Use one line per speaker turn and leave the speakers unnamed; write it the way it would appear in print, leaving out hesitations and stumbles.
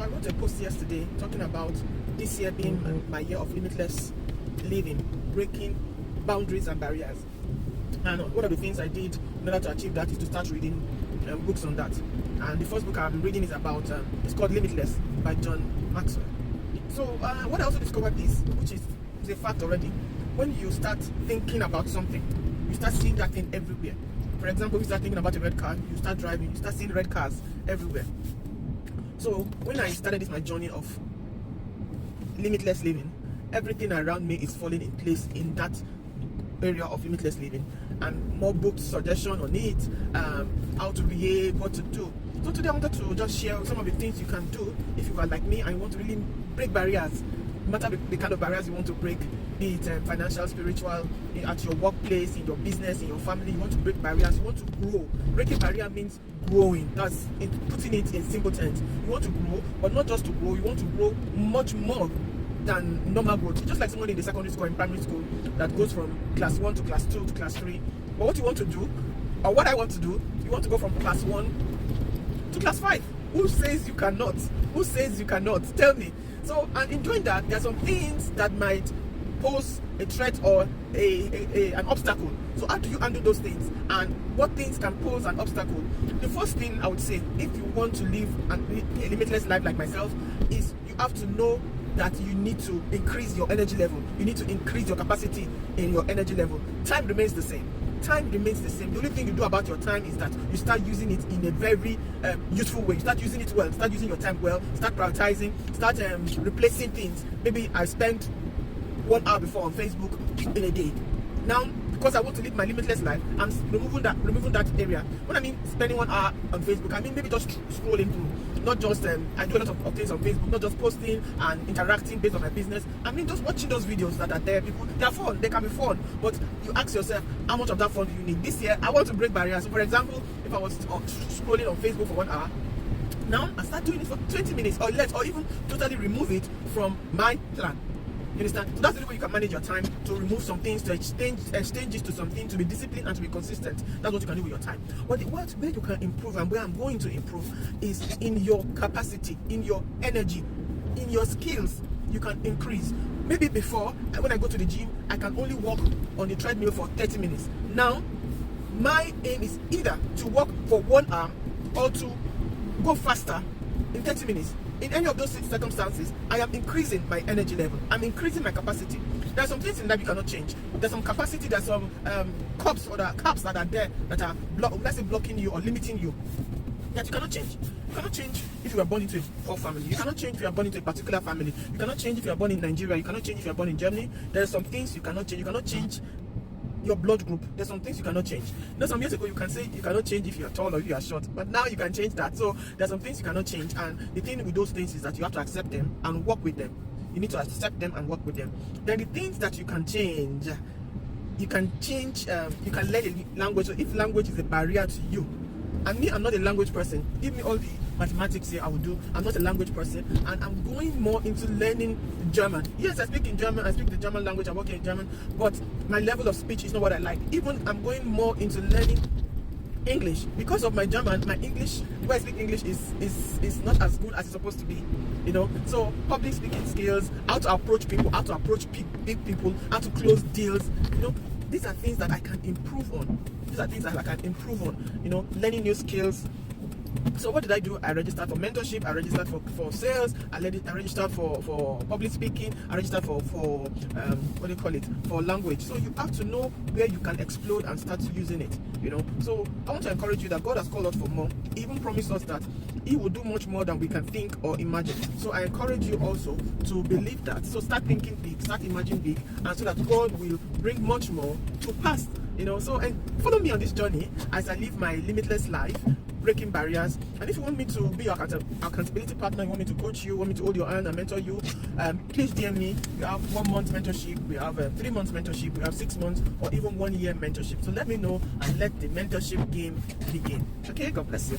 I wrote a post yesterday talking about this year being my year of limitless living, breaking boundaries and barriers. And one of the things I did in order to achieve that is to start reading books on that. And the first book I'm reading is about, it's called Limitless by John Maxwell. So what I also discovered is, which is a fact already, when you start thinking about something, you start seeing that thing everywhere. For example, if you start thinking about a red car, you start driving, you start seeing red cars everywhere. So when I started my journey of limitless living, everything around me is falling in place in that area of limitless living, and more books, suggestion on it, how to behave, what to do. So today I wanted to just share some of the things you can do if you are like me and you want to really break barriers, no matter the kind of barriers you want to break, be it financial, spiritual, at your workplace, in your business, in your family. You want to break barriers, you want to grow. Breaking barrier means growing. That's it, putting it in simple terms. You want to grow, but not just to grow, you want to grow much more than normal growth. Just like someone in the secondary school, in primary school, that goes from class 1 to class 2 to class 3. But what you want to do, or what I want to do, you want to go from class 1 to class 5. Who says you cannot? Who says you cannot? Tell me. So, and in doing that, there are some things that might pose a threat or an obstacle. So how do you handle those things, and what things can pose an obstacle? The first thing I would say, if you want to live a limitless life like myself, is you have to know that you need to increase your energy level. You need to increase your capacity in your energy level. Time remains the same. Time remains the same. The only thing you do about your time is that you start using it in a very useful way. You start using it well. Start using your time well. Start prioritizing. Start replacing things. Maybe I spent 1 hour before on Facebook in a day. Now, because I want to live my limitless life, I'm removing that area. When I mean spending 1 hour on Facebook, I mean maybe just scrolling through. Not just I do a lot of things on Facebook, not just posting and interacting based on my business. I mean just watching those videos that are there. People, they are fun, they can be fun, but you ask yourself, how much of that fun do you need? This year I want to break barriers. So for example, if I was scrolling on Facebook for 1 hour, now I start doing it for 20 minutes or less, or even totally remove it from my plan. You understand? So that's the only way you can manage your time, to remove some things, to exchange it to something, to be disciplined and to be consistent. That's what you can do with your time. But where you can improve, and where I'm going to improve, is in your capacity, in your energy, in your skills. You can increase. Maybe before, when I go to the gym, I can only walk on the treadmill for 30 minutes. Now, my aim is either to walk for 1 hour or to go faster in 30 minutes. In any of those circumstances, I am increasing my energy level. I'm increasing my capacity. There are some things in life you cannot change. There's some capacity, there's some caps that are there that are blocking you or limiting you, that you cannot change. You cannot change if you are born into a poor family. You cannot change if you are born into a particular family. You cannot change if you are born in Nigeria. You cannot change if you are born in Germany. There are some things you cannot change. You cannot change your blood group. There's some things you cannot change. Now, some years ago you can say you cannot change if you are tall or if you are short, but now you can change that. So there's some things you cannot change, and the thing with those things is that you have to accept them and work with them. You need to accept them and work with them. Then the things that you can change, you can learn a language. So if language is a barrier to you, and me, I'm not a language person. Give me all the mathematics here, I will do. I'm not a language person, and I'm going more into learning German. Yes, I speak in German. I speak the German language. I work in German, but my level of speech is not what I like. Even I'm going more into learning English because of my German. My English, the way I speak English is not as good as it's supposed to be. You know, so public speaking skills, how to approach people, how to approach big people, how to close deals. You know, these are things that I can improve on. These are things that I can improve on. You know, learning new skills. So what did I do? I registered for mentorship, I registered for sales, I registered for public speaking, I registered for what do you call it, for language. So you have to know where you can explode and start using it, you know. So I want to encourage you that God has called us for more. He even promised us that He will do much more than we can think or imagine. So I encourage you also to believe that. So start thinking big, start imagining big, and so that God will bring much more to pass, you know. So, and follow me on this journey as I live my limitless life, breaking barriers. And if you want me to be your accountability partner, you want me to coach you, want me to hold your hand and mentor you, please DM me. We have 1 month mentorship, we have 3 months mentorship, we have 6 months, or even 1 year mentorship. So let me know and let the mentorship game begin. Okay, God bless you.